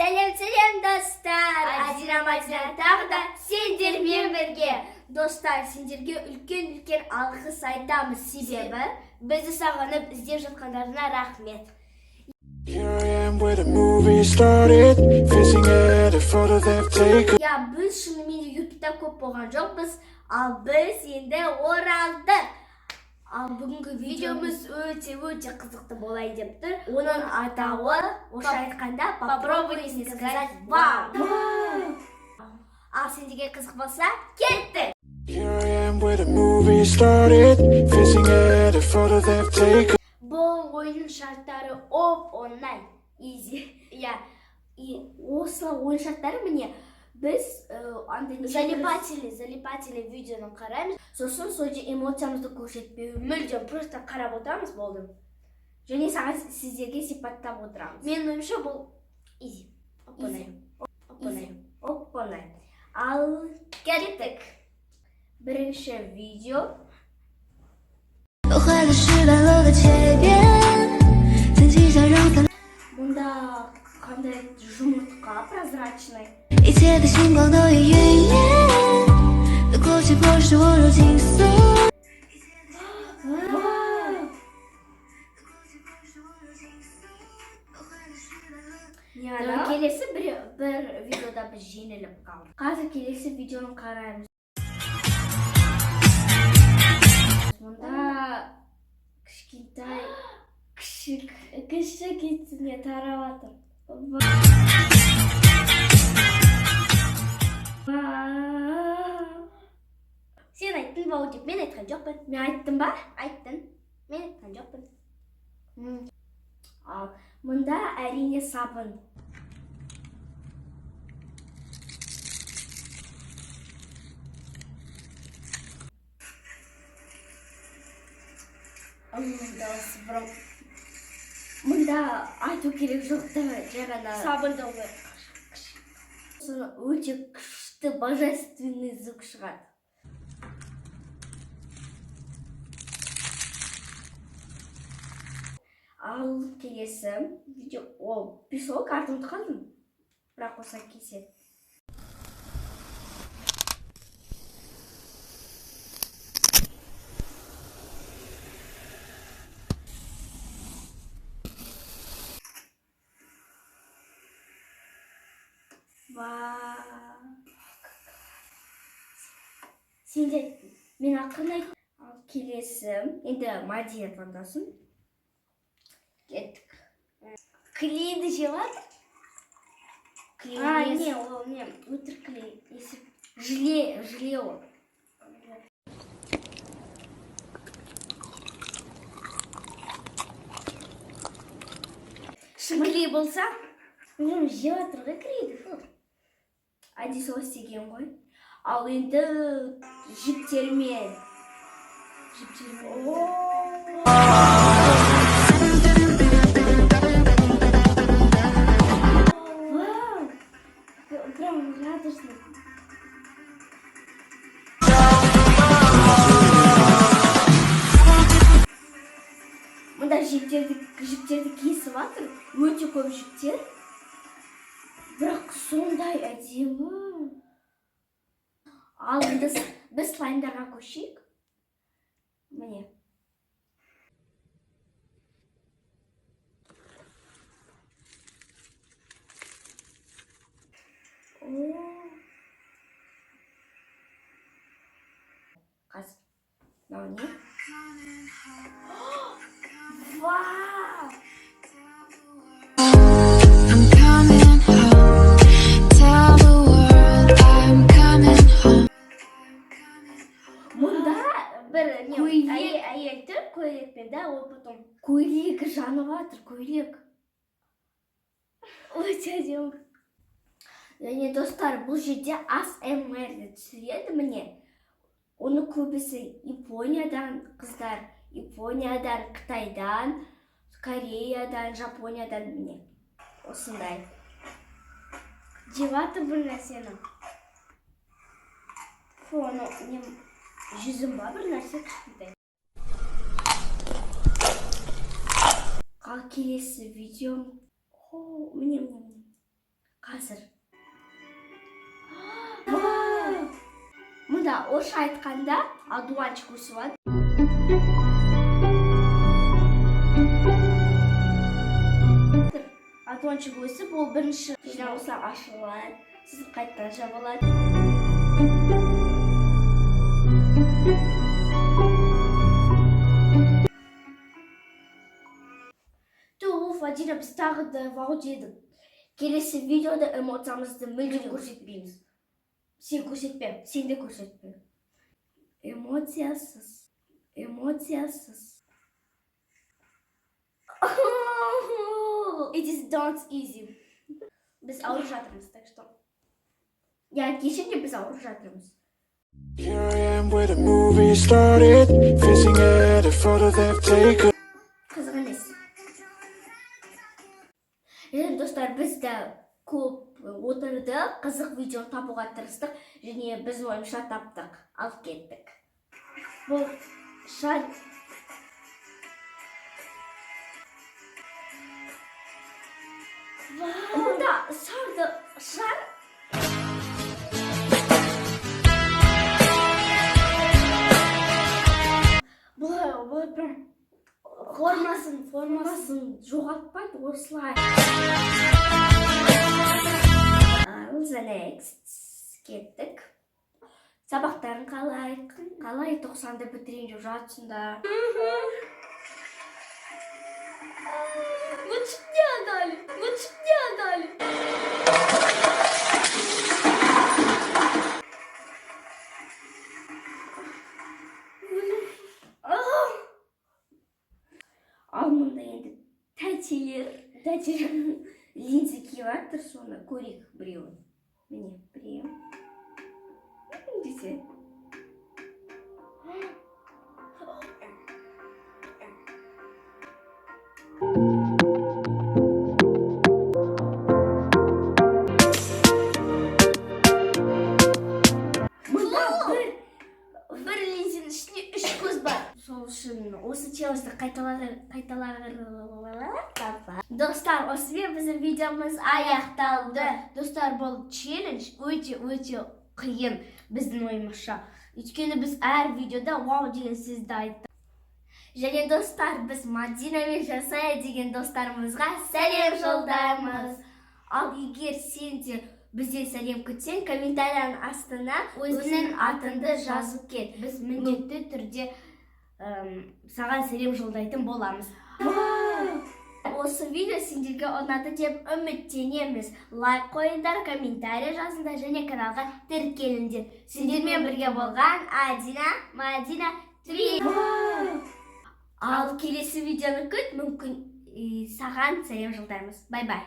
Сәлем достар! Адина тағы да сендермен бірге. Достар, сендерге үлкен алғыс айтамыз, себебі бізді сағынып іздеп жатқандарына рахмет. Біз шынымен ютубта көп болған жоқпыз, ал біз енді оралдық. Ал бүгінгі видеомыз өте қызықты болайын деп тұр. Оның атауы, орысша айтқанда, попробуйте сказать вау. Ал сендерге қызық болса, кеттік! Бұл ойынның шарттары оп-онлайн, easy. Осылай ойын шарттары міне, біз залипатели видеоны қараймыз, сосын сол же эмоциямызды көрсетпеу, мүлдем просто қарап отырамыз, болды. Және сіздерге сипаттап отырамыз. Менің ойымша бұл easy. Оп-онлайн. Ал кеттік. Бірінші видео. Мұнда қандай жұмыртқа прозрачный. Келесі бір видеода біз жеңіліп қалдық. Қазір келесі видеоны қараймыз. Мұнда кішкентай кішік етіне тарап жатыр. Сен айттың ба деп мен айтқан жоқпын. Мен айттым ба? Айттың. Мен айтқан жоқпын. Мұнда әрине сабын. Мұнда айту керек жоқты жаңана сабынды ғой. Өте күшті божественный звук шығады. Ал келесі видео, ол песок артымды қалдым, бірақ оса кеседі. Сенде мен ақырын айттым. Ал келесі, енді Мадия таңдасын. Кеттік. Клейді жеватыр? Не, ол не, өтір клей. Желе ол. Шын клей болса, жеватыр ғой клейді. Әдесі осы деген ғой. Ал енді жіптермен. Прям радостно. Мұнда жіптерді кесіп жатыр. Өте көп жіптер. Бірақ сондай әдемі. Ал біз слаймдарға көшейік. Міне. Қазір. Мынау не? Вау! Әйелді көйлекпен, да, ол потом көйлегі жанып жатыр, көйлек. Өте әдемі. Және достар, бұл жерде ASMR-ді түсіреді міне. Оны көбісі Япониядан қыздар, Япониядан, Қытайдан, Кореядан, Жапониядан міне. Осындай. Жеваты бір нәрсені. Оны жүзім ба бір нәрсе кішкентай. Ал келесі видео. Міне. Қазір. Мұнда орысша айтқанда одуванчик өсіп алады. Одуванчик өсіп, ол бірінші осылай ашылады. Сіз қайттан жабылады. Вадина, біз тағы да вау дедік. Келесі видеода эмоциямызды мүлдем көрсетпейміз. Сен көрсетпем, сен де көрсетпем. Эмоциясыз. It is dance easy. Біз ауырып жатырмыз, так что. Кешінде біз ауырып жатырмыз. Here I am where the movie started, facing at a photo they've taken. Қызық емес. Және достар, біз де көп отырды, қызық видео табуға тырыстық, және біз ойымша таптық, алып кеттік. Бұл шар... Мұнда шар... Бұл прям формасын жоғалтпайды, осылай. The next. Кеттік. Сабақтарын қалай 90-ды бітірейін деп жатсында. Лучше не отдали. Ал мұнда енді тәтелер линзі киіп жатыр, соны көрейік біреуін. Міне, біреу. Десе. Бір линзенің ішінде 3 көз бар. Сол үшін осы челленджді Достар, осымен біздің видеомыз аяқталды. Достар, бұл челлендж өте қиын біздің ойымызша. Өйткені біз әр видеода вау деген сөзді айттық. Және достар, біз Мадинамен жасай деген достарымызға сәлем жолдаймыз. Ал егер сен де бізден сәлем күтсең, комментарияның астына өзінің атыңды жазып кет. Біз міндетті түрде саған сәлем жолдайтын боламыз. Осы видео сендерге ұнады деп үміттенеміз. Лайк қойыңдар, комментария жазыңдар және каналға тіркеліңдер. Сендермен бірге болған Мадина Твин. Ал келесі видеоны күт, мүмкін саған сәлем жолдаймыз. Бай-бай.